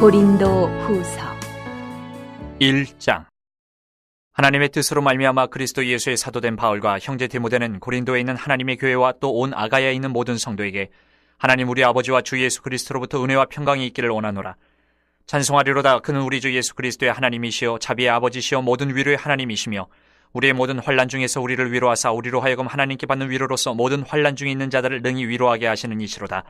고린도 후서 1장. 하나님의 뜻으로 말미암아 그리스도 예수의 사도된 바울과 형제 디모데는 고린도에 있는 하나님의 교회와 또 온 아가야에 있는 모든 성도에게 하나님 우리 아버지와 주 예수 그리스도로부터 은혜와 평강이 있기를 원하노라. 찬송하리로다. 그는 우리 주 예수 그리스도의 하나님이시요 자비의 아버지시요 모든 위로의 하나님이시며 우리의 모든 환난 중에서 우리를 위로하사 우리로 하여금 하나님께 받는 위로로서 모든 환난 중에 있는 자들을 능히 위로하게 하시는 이시로다.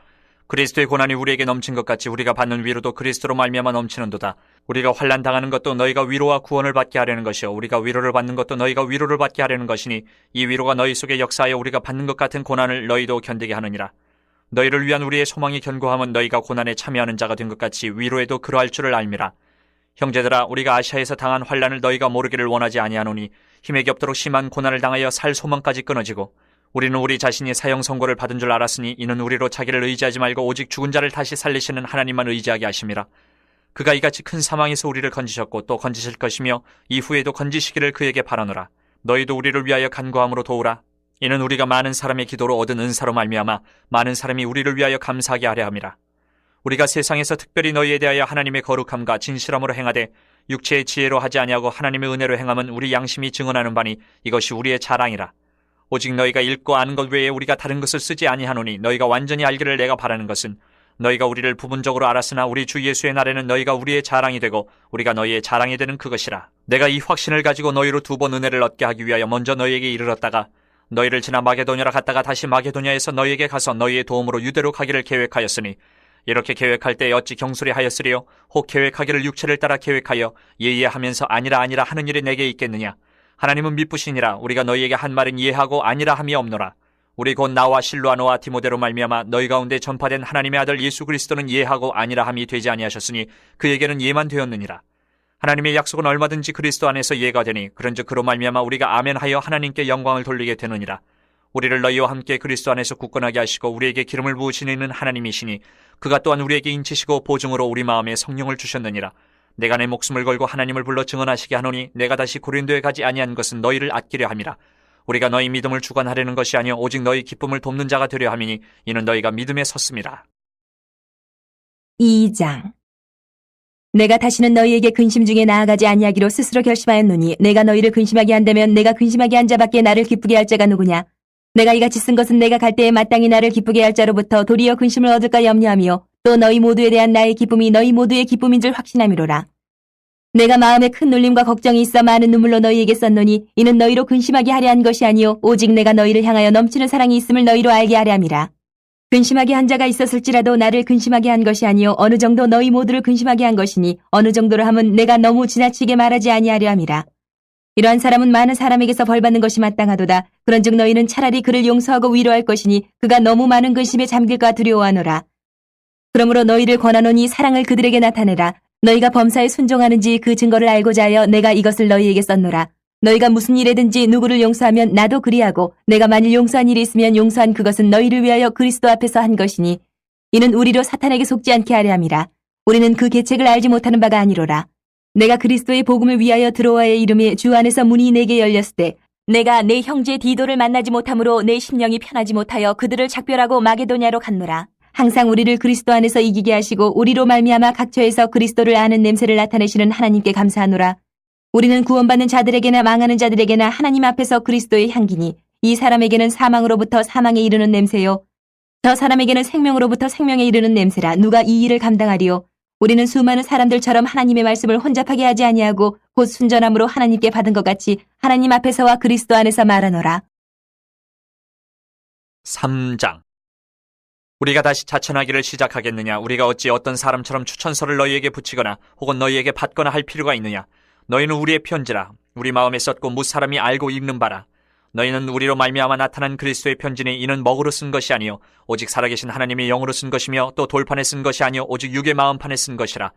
그리스도의 고난이 우리에게 넘친 것 같이 우리가 받는 위로도 그리스도로 말미암아 넘치는도다. 우리가 환난 당하는 것도 너희가 위로와 구원을 받게 하려는 것이요 우리가 위로를 받는 것도 너희가 위로를 받게 하려는 것이니 이 위로가 너희 속에 역사하여 우리가 받는 것 같은 고난을 너희도 견디게 하느니라. 너희를 위한 우리의 소망이 견고함은 너희가 고난에 참여하는 자가 된 것 같이 위로에도 그러할 줄을 알미라. 형제들아, 우리가 아시아에서 당한 환난을 너희가 모르기를 원하지 아니하노니 힘에 겹도록 심한 고난을 당하여 살 소망까지 끊어지고 우리는 우리 자신이 사형 선고를 받은 줄 알았으니 이는 우리로 자기를 의지하지 말고 오직 죽은 자를 다시 살리시는 하나님만 의지하게 하심이라. 그가 이같이 큰 사망에서 우리를 건지셨고 또 건지실 것이며 이후에도 건지시기를 그에게 바라노라. 너희도 우리를 위하여 간구함으로 도우라. 이는 우리가 많은 사람의 기도로 얻은 은사로 말미암아 많은 사람이 우리를 위하여 감사하게 하려 함이라. 우리가 세상에서 특별히 너희에 대하여 하나님의 거룩함과 진실함으로 행하되 육체의 지혜로 하지 아니하고 하나님의 은혜로 행함은 우리 양심이 증언하는 바니 이것이 우리의 자랑이라. 오직 너희가 읽고 아는 것 외에 우리가 다른 것을 쓰지 아니하노니 너희가 완전히 알기를 내가 바라는 것은 너희가 우리를 부분적으로 알았으나 우리 주 예수의 날에는 너희가 우리의 자랑이 되고 우리가 너희의 자랑이 되는 그것이라. 내가 이 확신을 가지고 너희로 2번 은혜를 얻게 하기 위하여 먼저 너희에게 이르렀다가 너희를 지나 마게도냐로 갔다가 다시 마게도냐에서 너희에게 가서 너희의 도움으로 유대로 가기를 계획하였으니 이렇게 계획할 때 어찌 경솔히 하였으리요? 혹 계획하기를 육체를 따라 계획하여 예하면서 아니라 하는 일이 내게 있겠느냐? 하나님은 미쁘시니라. 우리가 너희에게 한 말은 이해하고 아니라 함이 없노라. 우리 곧 나와 실로아노와 디모데로 말미암아 너희 가운데 전파된 하나님의 아들 예수 그리스도는 이해하고 아니라 함이 되지 아니하셨으니 그에게는 예만 되었느니라. 하나님의 약속은 얼마든지 그리스도 안에서 예가 되니 그런즉 그로 말미암아 우리가 아멘하여 하나님께 영광을 돌리게 되느니라. 우리를 너희와 함께 그리스도 안에서 굳건하게 하시고 우리에게 기름을 부으시는 하나님이시니 그가 또한 우리에게 인치시고 보증으로 우리 마음에 성령을 주셨느니라. 내가 내 목숨을 걸고 하나님을 불러 증언하시게 하노니 내가 다시 고린도에 가지 아니한 것은 너희를 아끼려 함이라. 우리가 너희 믿음을 주관하려는 것이 아니요 오직 너희 기쁨을 돕는 자가 되려 함이니 이는 너희가 믿음에 섰음이라. 2장. 내가 다시는 너희에게 근심 중에 나아가지 아니하기로 스스로 결심하였노니 내가 너희를 근심하게 한다면 내가 근심하게 한 자밖에 나를 기쁘게 할 자가 누구냐? 내가 이같이 쓴 것은 내가 갈 때에 마땅히 나를 기쁘게 할 자로부터 도리어 근심을 얻을까 염려하며 또 너희 모두에 대한 나의 기쁨이 너희 모두의 기쁨인 줄 확신함이로라. 내가 마음에 큰 눌림과 걱정이 있어 많은 눈물로 너희에게 썼노니 이는 너희로 근심하게 하려 한 것이 아니요 오직 내가 너희를 향하여 넘치는 사랑이 있음을 너희로 알게 하려 함이라. 근심하게 한 자가 있었을지라도 나를 근심하게 한 것이 아니요 어느 정도 너희 모두를 근심하게 한 것이니 어느 정도로 함은 내가 너무 지나치게 말하지 아니하려 함이라. 이러한 사람은 많은 사람에게서 벌받는 것이 마땅하도다. 그런즉 너희는 차라리 그를 용서하고 위로할 것이니 그가 너무 많은 근심에 잠길까 두려워하노라. 그러므로 너희를 권하노니 사랑을 그들에게 나타내라. 너희가 범사에 순종하는지 그 증거를 알고자 하여 내가 이것을 너희에게 썼노라. 너희가 무슨 일에든지 누구를 용서하면 나도 그리하고 내가 만일 용서한 일이 있으면 용서한 그것은 너희를 위하여 그리스도 앞에서 한 것이니 이는 우리로 사탄에게 속지 않게 하려 함이라. 우리는 그 계책을 알지 못하는 바가 아니로라. 내가 그리스도의 복음을 위하여 드로아의 이름에 주 안에서 문이 내게 열렸을 때 내가 내 형제 디도를 만나지 못하므로 내 심령이 편하지 못하여 그들을 작별하고 마게도냐로 갔노라. 항상 우리를 그리스도 안에서 이기게 하시고 우리로 말미암아 각처에서 그리스도를 아는 냄새를 나타내시는 하나님께 감사하노라. 우리는 구원받는 자들에게나 망하는 자들에게나 하나님 앞에서 그리스도의 향기니 이 사람에게는 사망으로부터 사망에 이르는 냄새요 저 사람에게는 생명으로부터 생명에 이르는 냄새라. 누가 이 일을 감당하리요? 우리는 수많은 사람들처럼 하나님의 말씀을 혼잡하게 하지 아니하고 곧 순전함으로 하나님께 받은 것 같이 하나님 앞에서와 그리스도 안에서 말하노라. 3장. 우리가 다시 자천하기를 시작하겠느냐? 우리가 어찌 어떤 사람처럼 추천서를 너희에게 붙이거나 혹은 너희에게 받거나 할 필요가 있느냐? 너희는 우리의 편지라. 우리 마음에 썼고 무사람이 알고 읽는 바라. 너희는 우리로 말미암아 나타난 그리스도의 편지니 이는 먹으로 쓴 것이 아니요 오직 살아계신 하나님의 영으로 쓴 것이며 또 돌판에 쓴 것이 아니요 오직 육의 마음판에 쓴 것이라.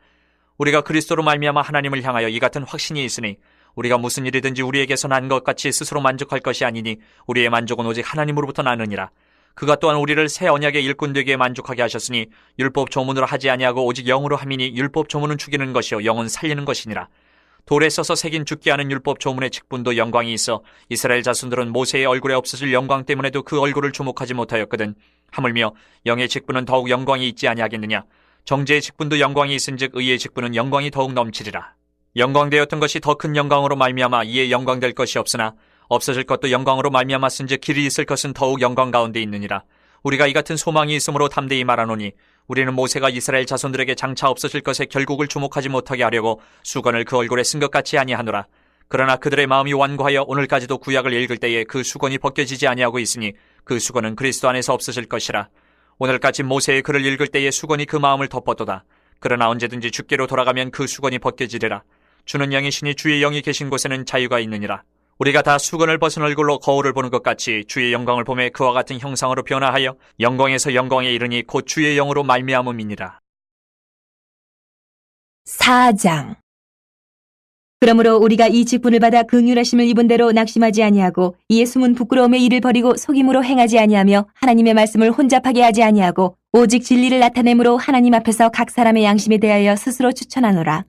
우리가 그리스도로 말미암아 하나님을 향하여 이 같은 확신이 있으니 우리가 무슨 일이든지 우리에게서 난 것 같이 스스로 만족할 것이 아니니 우리의 만족은 오직 하나님으로부터 나느니라. 그가 또한 우리를 새 언약의 일꾼 되기에 만족하게 하셨으니 율법 조문으로 하지 아니하고 오직 영으로 함이니 율법 조문은 죽이는 것이요 영은 살리는 것이니라. 돌에 써서 새긴 죽게 하는 율법 조문의 직분도 영광이 있어 이스라엘 자손들은 모세의 얼굴에 없어질 영광 때문에도 그 얼굴을 주목하지 못하였거든. 하물며 영의 직분은 더욱 영광이 있지 아니하겠느냐? 정죄의 직분도 영광이 있은즉 의의 직분은 영광이 더욱 넘치리라. 영광되었던 것이 더 큰 영광으로 말미암아 이에 영광될 것이 없으나 없어질 것도 영광으로 말미암았은즉 길이 있을 것은 더욱 영광 가운데 있느니라. 우리가 이 같은 소망이 있으므로 담대히 말하노니 우리는 모세가 이스라엘 자손들에게 장차 없어질 것에 결국을 주목하지 못하게 하려고 수건을 그 얼굴에 쓴 것 같이 아니하노라. 그러나 그들의 마음이 완고하여 오늘까지도 구약을 읽을 때에 그 수건이 벗겨지지 아니하고 있으니 그 수건은 그리스도 안에서 없어질 것이라. 오늘까지 모세의 글을 읽을 때에 수건이 그 마음을 덮었도다. 그러나 언제든지 주께로 돌아가면 그 수건이 벗겨지리라. 주는 영이 신이 주의 영이 계신 곳에는 자유가 있느니라. 우리가 다 수건을 벗은 얼굴로 거울을 보는 것 같이 주의 영광을 보매 그와 같은 형상으로 변화하여 영광에서 영광에 이르니 곧 주의 영으로 말미암음이니라. 4장. 그러므로 우리가 이 직분을 받아 긍휼하심을 입은 대로 낙심하지 아니하고 이에 숨은 부끄러움의 일을 버리고 속임으로 행하지 아니하며 하나님의 말씀을 혼잡하게 하지 아니하고 오직 진리를 나타내므로 하나님 앞에서 각 사람의 양심에 대하여 스스로 추천하노라.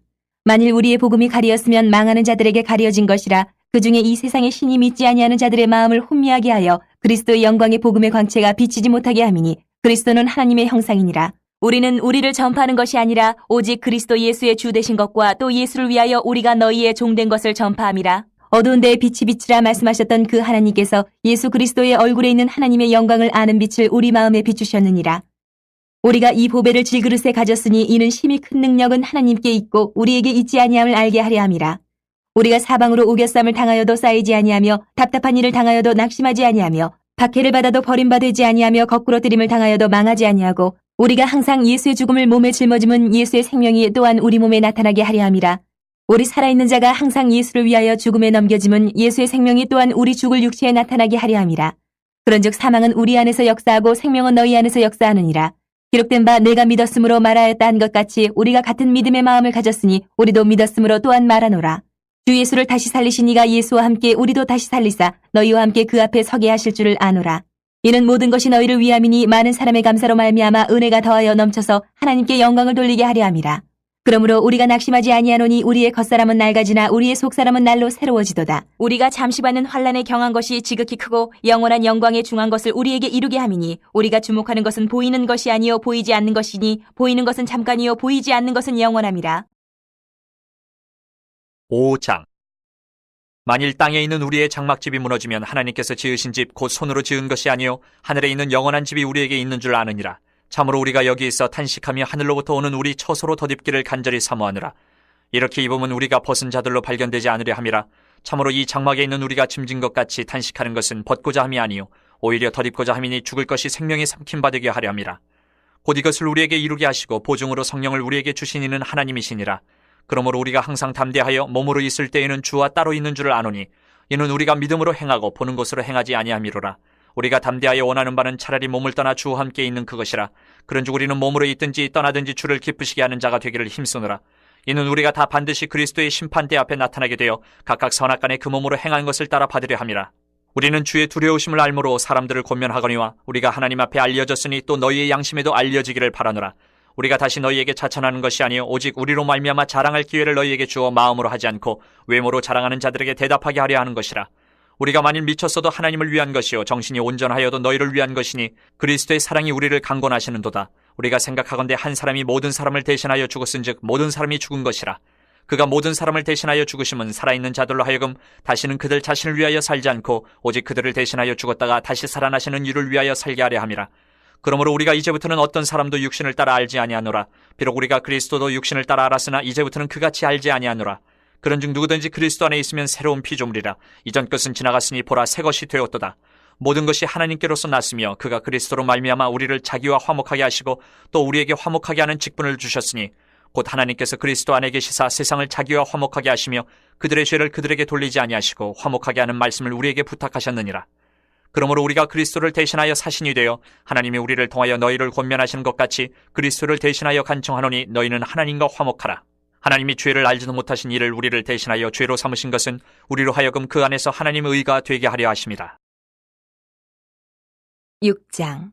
만일 우리의 복음이 가리었으면 망하는 자들에게 가려진 것이라. 그중에 이 세상의 신이 믿지 아니하는 자들의 마음을 혼미하게 하여 그리스도의 영광의 복음의 광채가 비치지 못하게 함이니 그리스도는 하나님의 형상이니라. 우리는 우리를 전파하는 것이 아니라 오직 그리스도 예수의 주 되신 것과 또 예수를 위하여 우리가 너희의 종된 것을 전파함이라. 어두운 데에 빛이 비치라 말씀하셨던 그 하나님께서 예수 그리스도의 얼굴에 있는 하나님의 영광을 아는 빛을 우리 마음에 비추셨느니라. 우리가 이 보배를 질그릇에 가졌으니 이는 심히 큰 능력은 하나님께 있고 우리에게 있지 아니함을 알게 하려 함이라. 우리가 사방으로 우겨쌈을 당하여도 쌓이지 아니하며 답답한 일을 당하여도 낙심하지 아니하며 박해를 받아도 버림받지 아니하며 거꾸로 들임을 당하여도 망하지 아니하고 우리가 항상 예수의 죽음을 몸에 짊어짐은 예수의 생명이 또한 우리 몸에 나타나게 하려 함이라. 우리 살아있는 자가 항상 예수를 위하여 죽음에 넘겨짐은 예수의 생명이 또한 우리 죽을 육체에 나타나게 하려 함이라. 그런즉 사망은 우리 안에서 역사하고 생명은 너희 안에서 역사하느니라. 기록된 바 내가 믿었으므로 말하였다 한 것 같이 우리가 같은 믿음의 마음을 가졌으니 우리도 믿었으므로 또한 말하노라. 주 예수를 다시 살리신 이가 예수와 함께 우리도 다시 살리사 너희와 함께 그 앞에 서게 하실 줄을 아노라. 이는 모든 것이 너희를 위함이니 많은 사람의 감사로 말미암아 은혜가 더하여 넘쳐서 하나님께 영광을 돌리게 하려 함이라. 그러므로 우리가 낙심하지 아니하노니 우리의 겉사람은 낡아지나 우리의 속사람은 날로 새로워지도다. 우리가 잠시 받는 환난에 경한 것이 지극히 크고 영원한 영광에 중한 것을 우리에게 이루게 함이니 우리가 주목하는 것은 보이는 것이 아니요 보이지 않는 것이니 보이는 것은 잠깐이요 보이지 않는 것은 영원함이라. 5장. 만일 땅에 있는 우리의 장막집이 무너지면 하나님께서 지으신 집 곧 손으로 지은 것이 아니요 하늘에 있는 영원한 집이 우리에게 있는 줄 아느니라. 참으로 우리가 여기 있어 탄식하며 하늘로부터 오는 우리 처소로 덧입기를 간절히 사모하느라. 이렇게 입으면 우리가 벗은 자들로 발견되지 않으려 함이라. 참으로 이 장막에 있는 우리가 짐진 것 같이 탄식하는 것은 벗고자 함이 아니요 오히려 덧입고자 함이니 죽을 것이 생명이 삼킴받게 하려 함이라. 곧 이것을 우리에게 이루게 하시고 보증으로 성령을 우리에게 주신 이는 하나님이시니라. 그러므로 우리가 항상 담대하여 몸으로 있을 때에는 주와 따로 있는 줄을 아노니 이는 우리가 믿음으로 행하고 보는 것으로 행하지 아니함이로라. 우리가 담대하여 원하는 바는 차라리 몸을 떠나 주와 함께 있는 그것이라. 그런즉 우리는 몸으로 있든지 떠나든지 주를 기쁘시게 하는 자가 되기를 힘쓰노라. 이는 우리가 다 반드시 그리스도의 심판대 앞에 나타나게 되어 각각 선악간에 그 몸으로 행한 것을 따라 받으려 함이라. 우리는 주의 두려우심을 알므로 사람들을 권면하거니와 우리가 하나님 앞에 알려졌으니 또 너희의 양심에도 알려지기를 바라노라. 우리가 다시 너희에게 자천하는 것이 아니요 오직 우리로 말미암아 자랑할 기회를 너희에게 주어 마음으로 하지 않고 외모로 자랑하는 자들에게 대답하게 하려 하는 것이라. 우리가 만일 미쳤어도 하나님을 위한 것이요 정신이 온전하여도 너희를 위한 것이니 그리스도의 사랑이 우리를 강권하시는도다. 우리가 생각하건대 한 사람이 모든 사람을 대신하여 죽었은즉 모든 사람이 죽은 것이라. 그가 모든 사람을 대신하여 죽으심은 살아있는 자들로 하여금 다시는 그들 자신을 위하여 살지 않고 오직 그들을 대신하여 죽었다가 다시 살아나시는 이를 위하여 살게 하려 함이라. 그러므로 우리가 이제부터는 어떤 사람도 육신을 따라 알지 아니하노라. 비록 우리가 그리스도도 육신을 따라 알았으나 이제부터는 그같이 알지 아니하노라. 그런즉 누구든지 그리스도 안에 있으면 새로운 피조물이라. 이전 것은 지나갔으니 보라 새 것이 되었도다. 모든 것이 하나님께로서 났으며 그가 그리스도로 말미암아 우리를 자기와 화목하게 하시고 또 우리에게 화목하게 하는 직분을 주셨으니 곧 하나님께서 그리스도 안에 계시사 세상을 자기와 화목하게 하시며 그들의 죄를 그들에게 돌리지 아니하시고 화목하게 하는 말씀을 우리에게 부탁하셨느니라. 그러므로 우리가 그리스도를 대신하여 사신이 되어 하나님이 우리를 통하여 너희를 권면하시는 것 같이 그리스도를 대신하여 간청하노니 너희는 하나님과 화목하라. 하나님이 죄를 알지도 못하신 이를 우리를 대신하여 죄로 삼으신 것은 우리로 하여금 그 안에서 하나님의 의가 되게 하려 하심이라. 6장.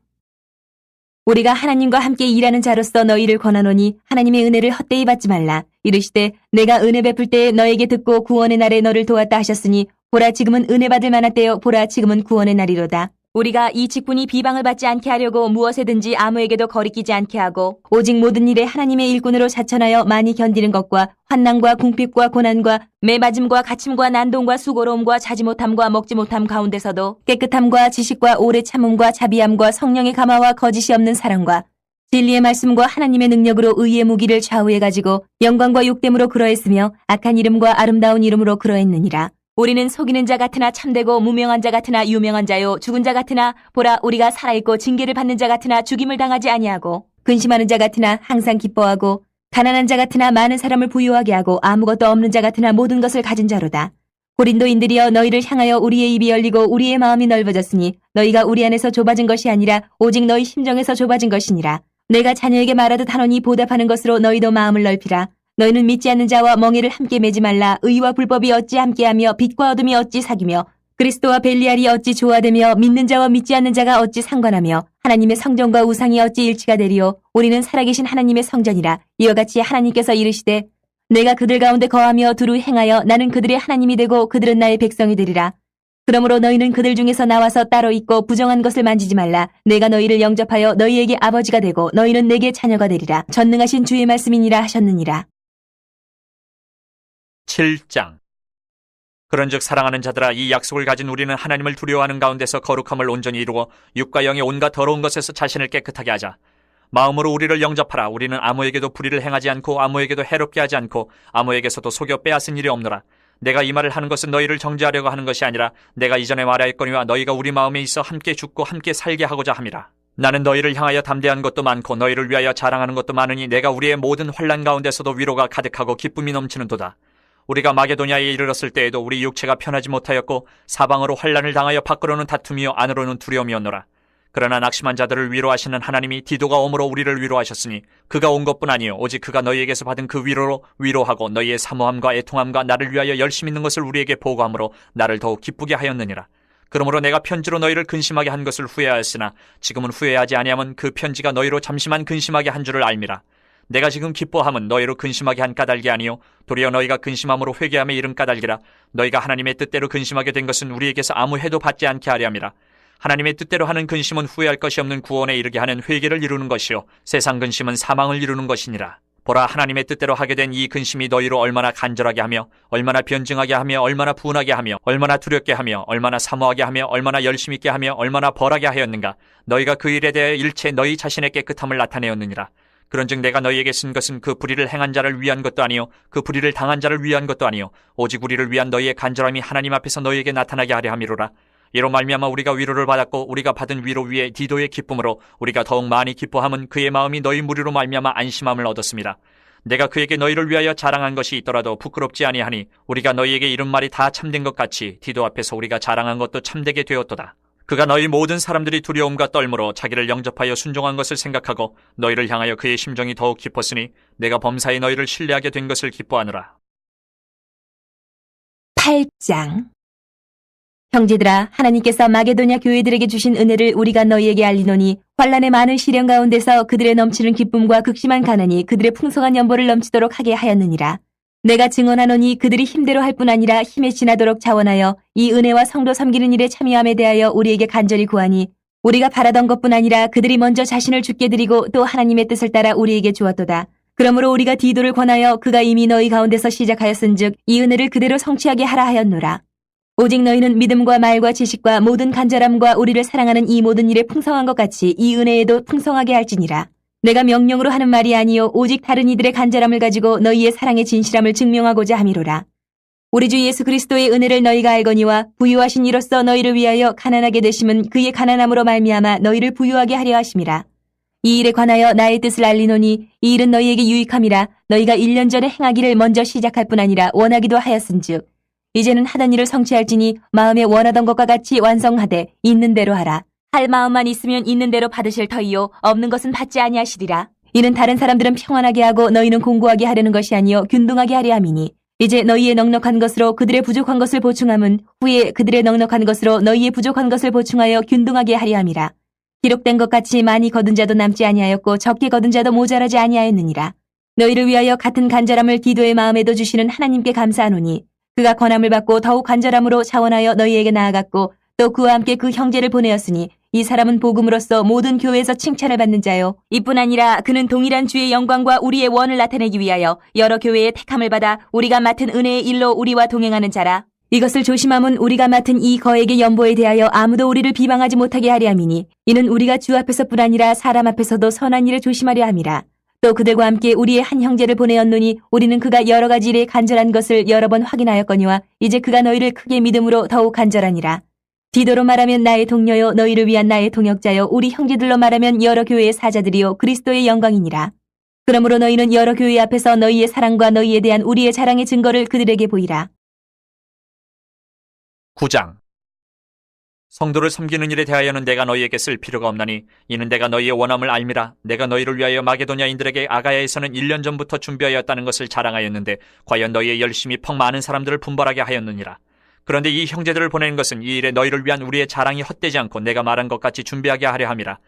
우리가 하나님과 함께 일하는 자로서 너희를 권하노니 하나님의 은혜를 헛되이 받지 말라. 이르시되 내가 은혜 베풀 때에 너에게 듣고 구원의 날에 너를 도왔다 하셨으니 보라 지금은 은혜 받을 만한 때요 보라 지금은 구원의 날이로다. 우리가 이 직분이 비방을 받지 않게 하려고 무엇에든지 아무에게도 거리끼지 않게 하고 오직 모든 일에 하나님의 일꾼으로 자천하여 많이 견디는 것과 환난과 궁핍과 고난과 매맞음과 갇힘과 난동과 수고로움과 자지 못함과 먹지 못함 가운데서도 깨끗함과 지식과 오래 참음과 자비함과 성령의 감화와 거짓이 없는 사랑과 진리의 말씀과 하나님의 능력으로 의의 무기를 좌우해 가지고 영광과 욕됨으로 그러했으며 악한 이름과 아름다운 이름으로 그러했느니라. 우리는 속이는 자 같으나 참되고 무명한 자 같으나 유명한 자요 죽은 자 같으나 보라 우리가 살아있고 징계를 받는 자 같으나 죽임을 당하지 아니하고 근심하는 자 같으나 항상 기뻐하고 가난한 자 같으나 많은 사람을 부유하게 하고 아무것도 없는 자 같으나 모든 것을 가진 자로다. 고린도인들이여 너희를 향하여 우리의 입이 열리고 우리의 마음이 넓어졌으니 너희가 우리 안에서 좁아진 것이 아니라 오직 너희 심정에서 좁아진 것이니라. 내가 자녀에게 말하듯 하노니 보답하는 것으로 너희도 마음을 넓히라. 너희는 믿지 않는 자와 멍에를 함께 매지 말라. 의와 불법이 어찌 함께하며 빛과 어둠이 어찌 사귀며 그리스도와 벨리알이 어찌 조화되며 믿는 자와 믿지 않는 자가 어찌 상관하며 하나님의 성전과 우상이 어찌 일치가 되리요. 우리는 살아계신 하나님의 성전이라. 이와 같이 하나님께서 이르시되 내가 그들 가운데 거하며 두루 행하여 나는 그들의 하나님이 되고 그들은 나의 백성이 되리라. 그러므로 너희는 그들 중에서 나와서 따로 있고 부정한 것을 만지지 말라. 내가 너희를 영접하여 너희에게 아버지가 되고 너희는 내게 자녀가 되리라. 전능하신 주의 말씀이니라 하셨느니라. 7장. 그런즉 사랑하는 자들아 이 약속을 가진 우리는 하나님을 두려워하는 가운데서 거룩함을 온전히 이루어 육과 영의 온갖 더러운 것에서 자신을 깨끗하게 하자. 마음으로 우리를 영접하라. 우리는 아무에게도 불의를 행하지 않고 아무에게도 해롭게 하지 않고 아무에게서도 속여 빼앗은 일이 없노라. 내가 이 말을 하는 것은 너희를 정죄하려고 하는 것이 아니라 내가 이전에 말하였거니와 너희가 우리 마음에 있어 함께 죽고 함께 살게 하고자 함이라. 나는 너희를 향하여 담대한 것도 많고 너희를 위하여 자랑하는 것도 많으니 내가 우리의 모든 환난 가운데서도 위로가 가득하고 기쁨이 넘치는도다. 우리가 마게도냐에 이르렀을 때에도 우리 육체가 편하지 못하였고 사방으로 환난을 당하여 밖으로는 다툼이요 안으로는 두려움이었노라. 그러나 낙심한 자들을 위로하시는 하나님이 디도가 오므로 우리를 위로하셨으니 그가 온 것뿐 아니요 오직 그가 너희에게서 받은 그 위로로 위로하고 너희의 사모함과 애통함과 나를 위하여 열심 있는 것을 우리에게 보고함으로 나를 더욱 기쁘게 하였느니라. 그러므로 내가 편지로 너희를 근심하게 한 것을 후회하였으나 지금은 후회하지 아니함은 그 편지가 너희로 잠시만 근심하게 한 줄을 알미라. 내가 지금 기뻐함은 너희로 근심하게 한 까닭이 아니요 도리어 너희가 근심함으로 회개함에 이른 까닭이라. 너희가 하나님의 뜻대로 근심하게 된 것은 우리에게서 아무 해도 받지 않게 하려 함이라. 하나님의 뜻대로 하는 근심은 후회할 것이 없는 구원에 이르게 하는 회개를 이루는 것이요 세상 근심은 사망을 이루는 것이니라. 보라 하나님의 뜻대로 하게 된 이 근심이 너희로 얼마나 간절하게 하며 얼마나 변증하게 하며 얼마나 분하게 하며 얼마나 두렵게 하며 얼마나 사모하게 하며 얼마나 열심 있게 하며 얼마나 벌하게 하였는가. 너희가 그 일에 대해 일체 너희 자신의 깨끗함을 나타내었느니라. 그런즉 내가 너희에게 쓴 것은 그 불의를 행한 자를 위한 것도 아니요 그 불의를 당한 자를 위한 것도 아니요 오직 우리를 위한 너희의 간절함이 하나님 앞에서 너희에게 나타나게 하려 함이로라. 이로 말미암아 우리가 위로를 받았고 우리가 받은 위로 위에 디도의 기쁨으로 우리가 더욱 많이 기뻐함은 그의 마음이 너희 무리로 말미암아 안심함을 얻었습니다. 내가 그에게 너희를 위하여 자랑한 것이 있더라도 부끄럽지 아니하니 우리가 너희에게 이른 말이 다 참된 것 같이 디도 앞에서 우리가 자랑한 것도 참되게 되었도다. 그가 너희 모든 사람들이 두려움과 떨므로 자기를 영접하여 순종한 것을 생각하고 너희를 향하여 그의 심정이 더욱 깊었으니 내가 범사에 너희를 신뢰하게 된 것을 기뻐하노라. 8장. 형제들아 하나님께서 마게도냐 교회들에게 주신 은혜를 우리가 너희에게 알리노니 환난의 많은 시련 가운데서 그들의 넘치는 기쁨과 극심한 가난이 그들의 풍성한 연보를 넘치도록 하게 하였느니라. 내가 증언하노니 그들이 힘대로 할 뿐 아니라 힘에 지나도록 자원하여 이 은혜와 성도 섬기는 일에 참여함에 대하여 우리에게 간절히 구하니 우리가 바라던 것뿐 아니라 그들이 먼저 자신을 주께 드리고 또 하나님의 뜻을 따라 우리에게 주었도다. 그러므로 우리가 디도를 권하여 그가 이미 너희 가운데서 시작하였은즉 이 은혜를 그대로 성취하게 하라 하였노라. 오직 너희는 믿음과 말과 지식과 모든 간절함과 우리를 사랑하는 이 모든 일에 풍성한 것 같이 이 은혜에도 풍성하게 할지니라. 내가 명령으로 하는 말이 아니요 오직 다른 이들의 간절함을 가지고 너희의 사랑의 진실함을 증명하고자 함이로라. 우리 주 예수 그리스도의 은혜를 너희가 알거니와 부유하신 이로써 너희를 위하여 가난하게 되심은 그의 가난함으로 말미암아 너희를 부유하게 하려 하심이라. 이 일에 관하여 나의 뜻을 알리노니 이 일은 너희에게 유익함이라. 너희가 1년 전에 행하기를 먼저 시작할 뿐 아니라 원하기도 하였은즉 이제는 하던 일을 성취할지니 마음에 원하던 것과 같이 완성하되 있는 대로 하라. 할 마음만 있으면 있는 대로 받으실 터이요 없는 것은 받지 아니하시리라. 이는 다른 사람들은 평안하게 하고 너희는 공고하게 하려는 것이 아니요 균등하게 하려 함이니 이제 너희의 넉넉한 것으로 그들의 부족한 것을 보충함은 후에 그들의 넉넉한 것으로 너희의 부족한 것을 보충하여 균등하게 하려 함이라. 기록된 것 같이 많이 거둔 자도 남지 아니하였고 적게 거둔 자도 모자라지 아니하였느니라. 너희를 위하여 같은 간절함을 디도의 마음에도 주시는 하나님께 감사하노니 그가 권함을 받고 더욱 간절함으로 자원하여 너희에게 나아갔고 또 그와 함께 그 형제를 보내었으니 이 사람은 복음으로써 모든 교회에서 칭찬을 받는 자요. 이뿐 아니라 그는 동일한 주의 영광과 우리의 원을 나타내기 위하여 여러 교회의 택함을 받아 우리가 맡은 은혜의 일로 우리와 동행하는 자라. 이것을 조심함은 우리가 맡은 이 거액의 연보에 대하여 아무도 우리를 비방하지 못하게 하려 함이니 이는 우리가 주 앞에서뿐 아니라 사람 앞에서도 선한 일을 조심하려 함이라. 또 그들과 함께 우리의 한 형제를 보내었노니 우리는 그가 여러 가지 일에 간절한 것을 여러 번 확인하였거니와 이제 그가 너희를 크게 믿음으로 더욱 간절하니라. 디도로 말하면 나의 동료요 너희를 위한 나의 동역자요 우리 형제들로 말하면 여러 교회의 사자들이요 그리스도의 영광이니라. 그러므로 너희는 여러 교회 앞에서 너희의 사랑과 너희에 대한 우리의 자랑의 증거를 그들에게 보이라. 9장. 성도를 섬기는 일에 대하여는 내가 너희에게 쓸 필요가 없나니 이는 내가 너희의 원함을 알미라. 내가 너희를 위하여 마게도냐인들에게 아가야에서는 1년 전부터 준비하였다는 것을 자랑하였는데 과연 너희의 열심이 퍽 많은 사람들을 분벌하게 하였느니라. 그런데 이 형제들을 보내는 것은 이 일에 너희를 위한 우리의 자랑이 헛되지 않고 내가 말한 것 같이 준비하게 하려 함이라.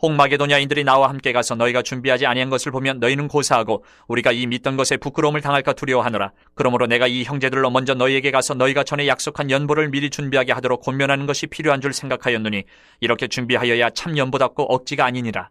혹 마게도냐인들이 나와 함께 가서 너희가 준비하지 아니한 것을 보면 너희는 고사하고 우리가 이 믿던 것에 부끄러움을 당할까 두려워하노라. 그러므로 내가 이 형제들로 먼저 너희에게 가서 너희가 전에 약속한 연보를 미리 준비하게 하도록 권면하는 것이 필요한 줄 생각하였노니 이렇게 준비하여야 참 연보답고 억지가 아니니라.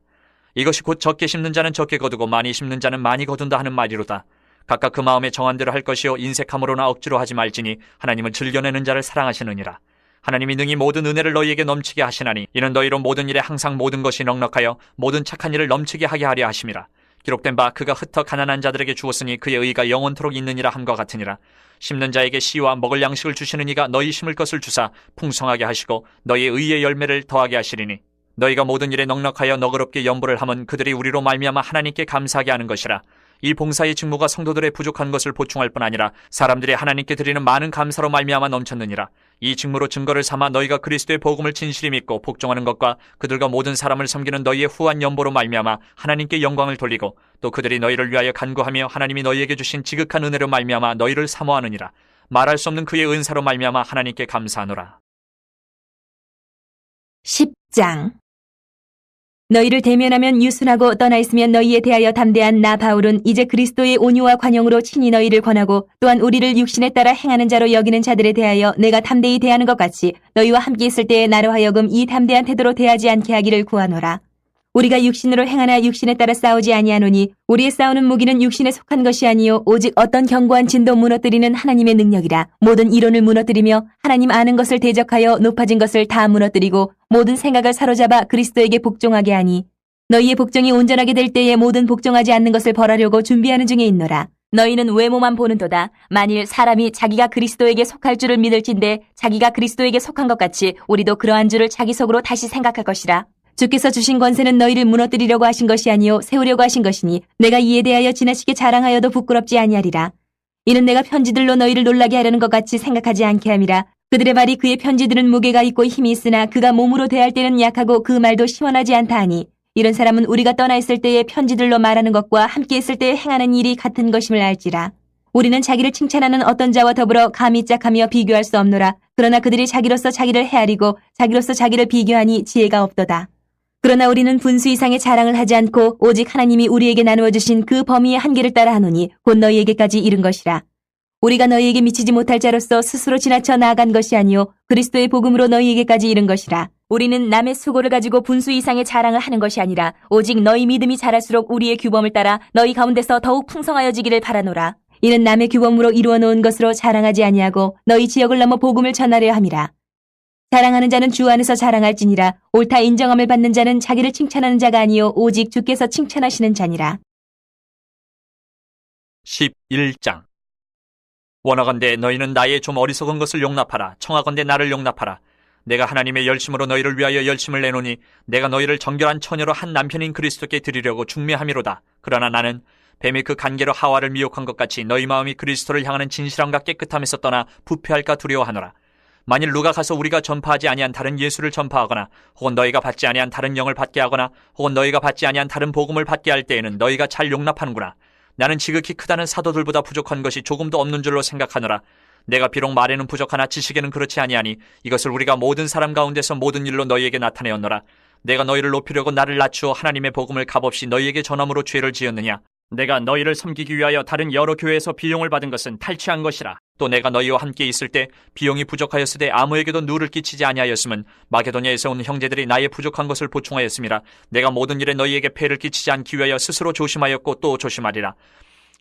이것이 곧 적게 심는 자는 적게 거두고 많이 심는 자는 많이 거둔다 하는 말이로다. 각각 그 마음에 정한 대로 할 것이요 인색함으로나 억지로 하지 말지니 하나님은 즐겨내는 자를 사랑하시느니라. 하나님이 능히 모든 은혜를 너희에게 넘치게 하시나니 이는 너희로 모든 일에 항상 모든 것이 넉넉하여 모든 착한 일을 넘치게 하게 하려 하심이라. 기록된 바 그가 흩어 가난한 자들에게 주었으니 그의 의가 영원토록 있느니라 함과 같으니라. 심는 자에게 씨와 먹을 양식을 주시는 이가 너희 심을 것을 주사 풍성하게 하시고 너희의 의의 열매를 더하게 하시리니 너희가 모든 일에 넉넉하여 너그럽게 연보를 하면 그들이 우리로 말미암아 하나님께 감사하게 하는 것이라. 이 봉사의 직무가 성도들의 부족한 것을 보충할 뿐 아니라 사람들이 하나님께 드리는 많은 감사로 말미암아 넘쳤느니라. 이 직무로 증거를 삼아 너희가 그리스도의 복음을 진실히 믿고 복종하는 것과 그들과 모든 사람을 섬기는 너희의 후한 연보로 말미암아 하나님께 영광을 돌리고 또 그들이 너희를 위하여 간구하며 하나님이 너희에게 주신 지극한 은혜로 말미암아 너희를 사모하느니라. 말할 수 없는 그의 은사로 말미암아 하나님께 감사하노라. 10장. 너희를 대면하면 유순하고 떠나 있으면 너희에 대하여 담대한 나 바울은 이제 그리스도의 온유와 관용으로 친히 너희를 권하고 또한 우리를 육신에 따라 행하는 자로 여기는 자들에 대하여 내가 담대히 대하는 것 같이 너희와 함께 있을 때에 나로 하여금 이 담대한 태도로 대하지 않게 하기를 구하노라. 우리가 육신으로 행하나 육신에 따라 싸우지 아니하노니 우리의 싸우는 무기는 육신에 속한 것이 아니요 오직 어떤 견고한 진도 무너뜨리는 하나님의 능력이라. 모든 이론을 무너뜨리며 하나님 아는 것을 대적하여 높아진 것을 다 무너뜨리고 모든 생각을 사로잡아 그리스도에게 복종하게 하니 너희의 복종이 온전하게 될 때에 모든 복종하지 않는 것을 벌하려고 준비하는 중에 있노라. 너희는 외모만 보는도다. 만일 사람이 자기가 그리스도에게 속할 줄을 믿을진데 자기가 그리스도에게 속한 것 같이 우리도 그러한 줄을 자기 속으로 다시 생각할 것이라. 주께서 주신 권세는 너희를 무너뜨리려고 하신 것이 아니요 세우려고 하신 것이니 내가 이에 대하여 지나치게 자랑하여도 부끄럽지 아니하리라. 이는 내가 편지들로 너희를 놀라게 하려는 것 같이 생각하지 않게 함이라. 그들의 말이 그의 편지들은 무게가 있고 힘이 있으나 그가 몸으로 대할 때는 약하고 그 말도 시원하지 않다 하니 이런 사람은 우리가 떠나 있을 때의 편지들로 말하는 것과 함께 있을 때에 행하는 일이 같은 것임을 알지라. 우리는 자기를 칭찬하는 어떤 자와 더불어 감히 짝하며 비교할 수 없노라. 그러나 그들이 자기로서 자기를 헤아리고 자기로서 자기를 비교하니 지혜가 없도다. 그러나 우리는 분수 이상의 자랑을 하지 않고 오직 하나님이 우리에게 나누어 주신 그 범위의 한계를 따라 하노니 곧 너희에게까지 이른 것이라. 우리가 너희에게 미치지 못할 자로서 스스로 지나쳐 나아간 것이 아니요 그리스도의 복음으로 너희에게까지 이른 것이라. 우리는 남의 수고를 가지고 분수 이상의 자랑을 하는 것이 아니라 오직 너희 믿음이 자랄수록 우리의 규범을 따라 너희 가운데서 더욱 풍성하여지기를 바라노라. 이는 남의 규범으로 이루어 놓은 것으로 자랑하지 아니하고 너희 지역을 넘어 복음을 전하려 함이라. 자랑하는 자는 주 안에서 자랑할지니라. 옳다 인정함을 받는 자는 자기를 칭찬하는 자가 아니요 오직 주께서 칭찬하시는 자니라. 11장. 원하건대 너희는 나의 좀 어리석은 것을 용납하라. 청하건대 나를 용납하라. 내가 하나님의 열심으로 너희를 위하여 열심을 내노니 내가 너희를 정결한 처녀로 한 남편인 그리스도께 드리려고 중매함이로다. 그러나 나는 뱀이 그 간계로 하와를 미혹한 것 같이 너희 마음이 그리스도를 향하는 진실함과 깨끗함에서 떠나 부패할까 두려워하노라. 만일 누가 가서 우리가 전파하지 아니한 다른 예수를 전파하거나 혹은 너희가 받지 아니한 다른 영을 받게 하거나 혹은 너희가 받지 아니한 다른 복음을 받게 할 때에는 너희가 잘 용납하는구나. 나는 지극히 크다는 사도들보다 부족한 것이 조금도 없는 줄로 생각하노라. 내가 비록 말에는 부족하나 지식에는 그렇지 아니하니 이것을 우리가 모든 사람 가운데서 모든 일로 너희에게 나타내었노라. 내가 너희를 높이려고 나를 낮추어 하나님의 복음을 값없이 너희에게 전함으로 죄를 지었느냐? 내가 너희를 섬기기 위하여 다른 여러 교회에서 비용을 받은 것은 탈취한 것이라. 또 내가 너희와 함께 있을 때 비용이 부족하였으되 아무에게도 누를 끼치지 아니하였음은 마게도냐에서 온 형제들이 나의 부족한 것을 보충하였음이라. 내가 모든 일에 너희에게 폐를 끼치지 않기 위하여 스스로 조심하였고 또 조심하리라.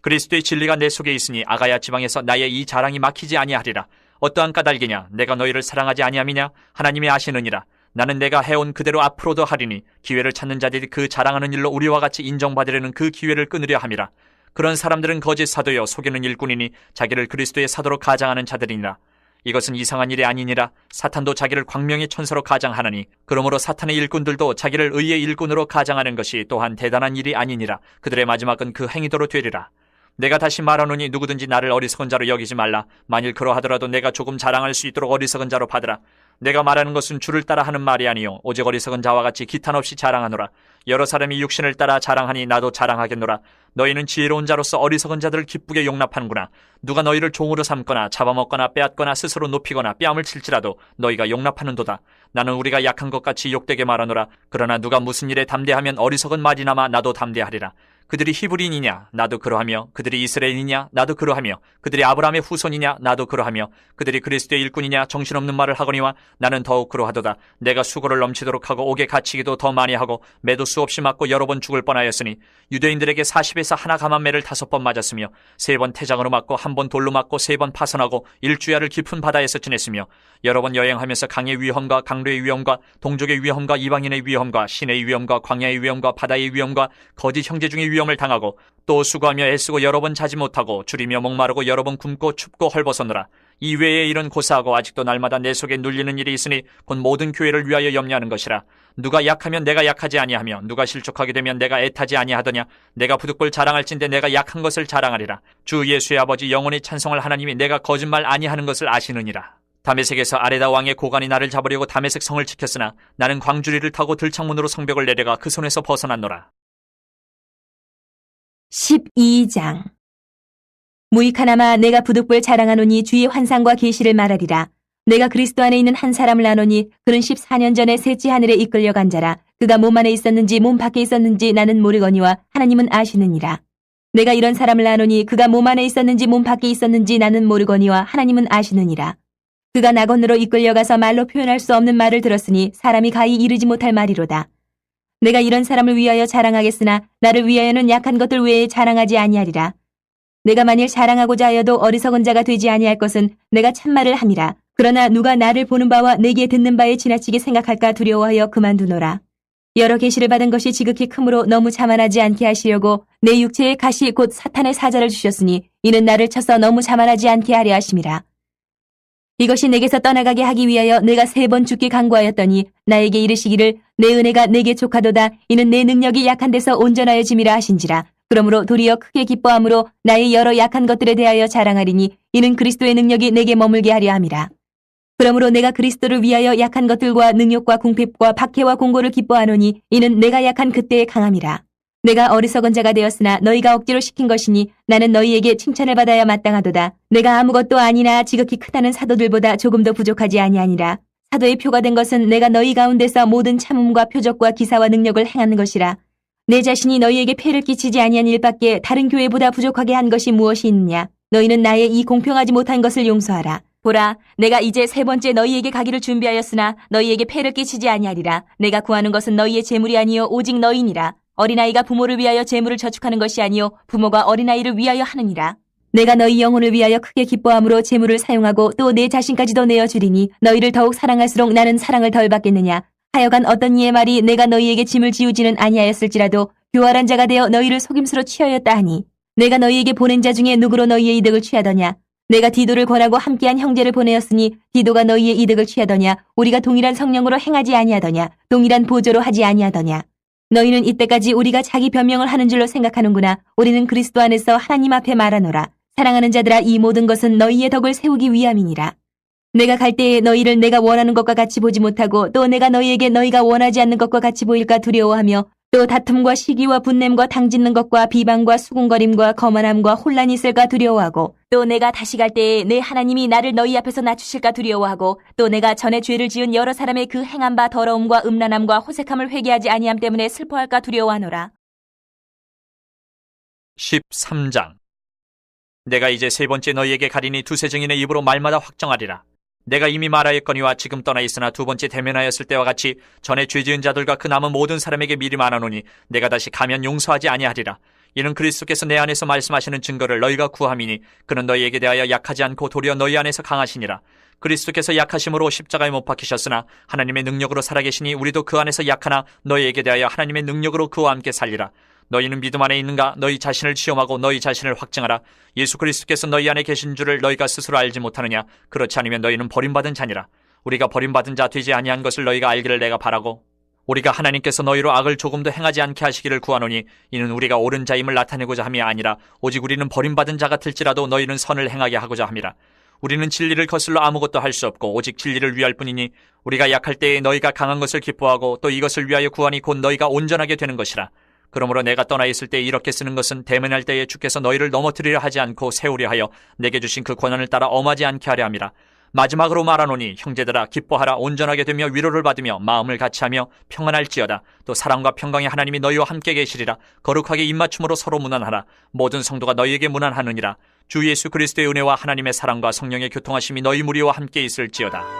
그리스도의 진리가 내 속에 있으니 아가야 지방에서 나의 이 자랑이 막히지 아니하리라. 어떠한 까닭이냐? 내가 너희를 사랑하지 아니함이냐? 하나님이 아시느니라. 나는 내가 해온 그대로 앞으로도 하리니 기회를 찾는 자들이 그 자랑하는 일로 우리와 같이 인정받으려는 그 기회를 끊으려 함이라. 그런 사람들은 거짓 사도여 속이는 일꾼이니 자기를 그리스도의 사도로 가장하는 자들이니라. 이것은 이상한 일이 아니니라. 사탄도 자기를 광명의 천사로 가장하느니 그러므로 사탄의 일꾼들도 자기를 의의 일꾼으로 가장하는 것이 또한 대단한 일이 아니니라. 그들의 마지막은 그 행위대로 되리라. 내가 다시 말하노니 누구든지 나를 어리석은 자로 여기지 말라. 만일 그러하더라도 내가 조금 자랑할 수 있도록 어리석은 자로 받으라. 내가 말하는 것은 주를 따라 하는 말이 아니요 오직 어리석은 자와 같이 기탄 없이 자랑하노라. 여러 사람이 육신을 따라 자랑하니 나도 자랑하겠노라. 너희는 지혜로운 자로서 어리석은 자들을 기쁘게 용납하는구나. 누가 너희를 종으로 삼거나 잡아먹거나 빼앗거나 스스로 높이거나 뺨을 칠지라도 너희가 용납하는도다. 나는 우리가 약한 것 같이 욕되게 말하노라. 그러나 누가 무슨 일에 담대하면 어리석은 말이나마 나도 담대하리라. 그들이 히브리인이냐? 나도 그러하며 그들이 이스라엘이냐? 나도 그러하며 그들이 아브라함의 후손이냐? 나도 그러하며 그들이 그리스도의 일꾼이냐? 정신없는 말을 하거니와 나는 더욱 그러하도다. 내가 수고를 넘치도록 하고 옥에 갇히기도 더 많이 하고 매도 수없이 맞고 여러 번 죽을 뻔하였으니 유대인들에게 40에서 하나 감한 매를 5번 맞았으며 3번 태장으로 맞고 1번 돌로 맞고 3번 파선하고 일주야를 깊은 바다에서 지냈으며 여러 번 여행하면서 강의 위험과 강류의 위험과 동족의 위험과 이방인의 위험과 신의 위험과 광야의 위험과 바다의 위험과 거짓 형제 중의 위험을 당하고 또 수고하며 애쓰고 여러 번 자지 못하고 줄이며 목마르고 여러 번 굶고 춥고 헐벗었노라. 이 외의 일은 고사하고 아직도 날마다 내 속에 눌리는 일이 있으니 곧 모든 교회를 위하여 염려하는 것이라. 누가 약하면 내가 약하지 아니하며 누가 실족하게 되면 내가 애타지 아니하더냐. 내가 부득불 자랑할진대 내가 약한 것을 자랑하리라. 주 예수의 아버지 영원히 찬송할 하나님이 내가 거짓말 아니하는 것을 아시느니라. 다메섹에서 아레다 왕의 고관이 나를 잡으려고 다메섹 성을 지켰으나 나는 광주리를 타고 들창문으로 성벽을 내려가 그 손에서 벗어났노라. 12장. 무익하나마 내가 부득불 자랑하노니 주의 환상과 계시를 말하리라. 내가 그리스도 안에 있는 한 사람을 아노니 그는 14년 전에 셋째 하늘에 이끌려간 자라. 그가 몸 안에 있었는지 몸 밖에 있었는지 나는 모르거니와 하나님은 아시느니라. 내가 이런 사람을 아노니 그가 몸 안에 있었는지 몸 밖에 있었는지 나는 모르거니와 하나님은 아시느니라. 그가 낙원으로 이끌려가서 말로 표현할 수 없는 말을 들었으니 사람이 가히 이르지 못할 말이로다. 내가 이런 사람을 위하여 자랑하겠으나 나를 위하여는 약한 것들 외에 자랑하지 아니하리라. 내가 만일 자랑하고자 하여도 어리석은 자가 되지 아니할 것은 내가 참말을 함이라. 그러나 누가 나를 보는 바와 내게 듣는 바에 지나치게 생각할까 두려워하여 그만두노라. 여러 계시를 받은 것이 지극히 크므로 너무 자만하지 않게 하시려고 내 육체의 가시 곧 사탄의 사자를 주셨으니 이는 나를 쳐서 너무 자만하지 않게 하려 하심이라. 이것이 내게서 떠나가게 하기 위하여 내가 3번 죽게 간구하였더니 나에게 이르시기를 내 은혜가 내게 족하도다. 이는 내 능력이 약한 데서 온전하여짐이라 하신지라. 그러므로 도리어 크게 기뻐함으로 나의 여러 약한 것들에 대하여 자랑하리니 이는 그리스도의 능력이 내게 머물게 하려 함이라. 그러므로 내가 그리스도를 위하여 약한 것들과 능욕과 궁핍과 박해와 공고를 기뻐하노니 이는 내가 약한 그때의 강함이라. 내가 어리석은 자가 되었으나 너희가 억지로 시킨 것이니 나는 너희에게 칭찬을 받아야 마땅하도다. 내가 아무것도 아니나 지극히 크다는 사도들보다 조금도 부족하지 아니하니라. 사도의 표가 된 것은 내가 너희 가운데서 모든 참음과 표적과 기사와 능력을 행하는 것이라. 내 자신이 너희에게 폐를 끼치지 아니한 일밖에 다른 교회보다 부족하게 한 것이 무엇이 있느냐. 너희는 나의 이 공평하지 못한 것을 용서하라. 보라, 내가 이제 3번째 너희에게 가기를 준비하였으나 너희에게 폐를 끼치지 아니하리라. 내가 구하는 것은 너희의 재물이 아니요 오직 너희니라. 어린아이가 부모를 위하여 재물을 저축하는 것이 아니요 부모가 어린아이를 위하여 하느니라. 내가 너희 영혼을 위하여 크게 기뻐함으로 재물을 사용하고 또 내 자신까지도 내어주리니 너희를 더욱 사랑할수록 나는 사랑을 덜 받겠느냐. 하여간 어떤 이의 말이 내가 너희에게 짐을 지우지는 아니하였을지라도 교활한 자가 되어 너희를 속임수로 취하였다 하니 내가 너희에게 보낸 자 중에 누구로 너희의 이득을 취하더냐. 내가 디도를 권하고 함께한 형제를 보내었으니 디도가 너희의 이득을 취하더냐. 우리가 동일한 성령으로 행하지 아니하더냐. 동일한 보조로 하지 아니하더냐. 너희는 이때까지 우리가 자기 변명을 하는 줄로 생각하는구나. 우리는 그리스도 안에서 하나님 앞에 말하노라. 사랑하는 자들아, 이 모든 것은 너희의 덕을 세우기 위함이니라. 내가 갈 때에 너희를 내가 원하는 것과 같이 보지 못하고 또 내가 너희에게 너희가 원하지 않는 것과 같이 보일까 두려워하며 또 다툼과 시기와 분냄과 당짓는 것과 비방과 수군거림과 거만함과 혼란이 있을까 두려워하고 또 내가 다시 갈 때에 내 하나님이 나를 너희 앞에서 낮추실까 두려워하고 또 내가 전에 죄를 지은 여러 사람의 그 행한 바 더러움과 음란함과 호색함을 회개하지 아니함 때문에 슬퍼할까 두려워하노라. 13장. 내가 이제 세 번째 너희에게 가리니 두세 증인의 입으로 말마다 확정하리라. 내가 이미 말하였거니와 지금 떠나 있으나 두 번째 대면하였을 때와 같이 전에 죄 지은 자들과 그 남은 모든 사람에게 미리 말하노니 내가 다시 가면 용서하지 아니하리라. 이는 그리스도께서 내 안에서 말씀하시는 증거를 너희가 구함이니 그는 너희에게 대하여 약하지 않고 도리어 너희 안에서 강하시니라. 그리스도께서 약하심으로 십자가에 못 박히셨으나 하나님의 능력으로 살아계시니 우리도 그 안에서 약하나 너희에게 대하여 하나님의 능력으로 그와 함께 살리라. 너희는 믿음 안에 있는가? 너희 자신을 시험하고 너희 자신을 확증하라. 예수 그리스도께서 너희 안에 계신 줄을 너희가 스스로 알지 못하느냐? 그렇지 않으면 너희는 버림받은 자니라. 우리가 버림받은 자 되지 아니한 것을 너희가 알기를 내가 바라고 우리가 하나님께서 너희로 악을 조금도 행하지 않게 하시기를 구하노니 이는 우리가 옳은 자임을 나타내고자 함이 아니라 오직 우리는 버림받은 자 같을지라도 너희는 선을 행하게 하고자 함이라. 우리는 진리를 거슬러 아무것도 할 수 없고 오직 진리를 위할 뿐이니 우리가 약할 때에 너희가 강한 것을 기뻐하고 또 이것을 위하여 구하니 곧 너희가 온전하게 되는 것이라. 그러므로 내가 떠나 있을 때 이렇게 쓰는 것은 대면할 때에 주께서 너희를 넘어뜨리려 하지 않고 세우려 하여 내게 주신 그 권한을 따라 엄하지 않게 하려 함이라. 마지막으로 말하노니 형제들아 기뻐하라. 온전하게 되며 위로를 받으며 마음을 같이하며 평안할지어다. 또 사랑과 평강의 하나님이 너희와 함께 계시리라. 거룩하게 입맞춤으로 서로 문안하라. 모든 성도가 너희에게 문안하느니라. 주 예수 그리스도의 은혜와 하나님의 사랑과 성령의 교통하심이 너희 무리와 함께 있을지어다.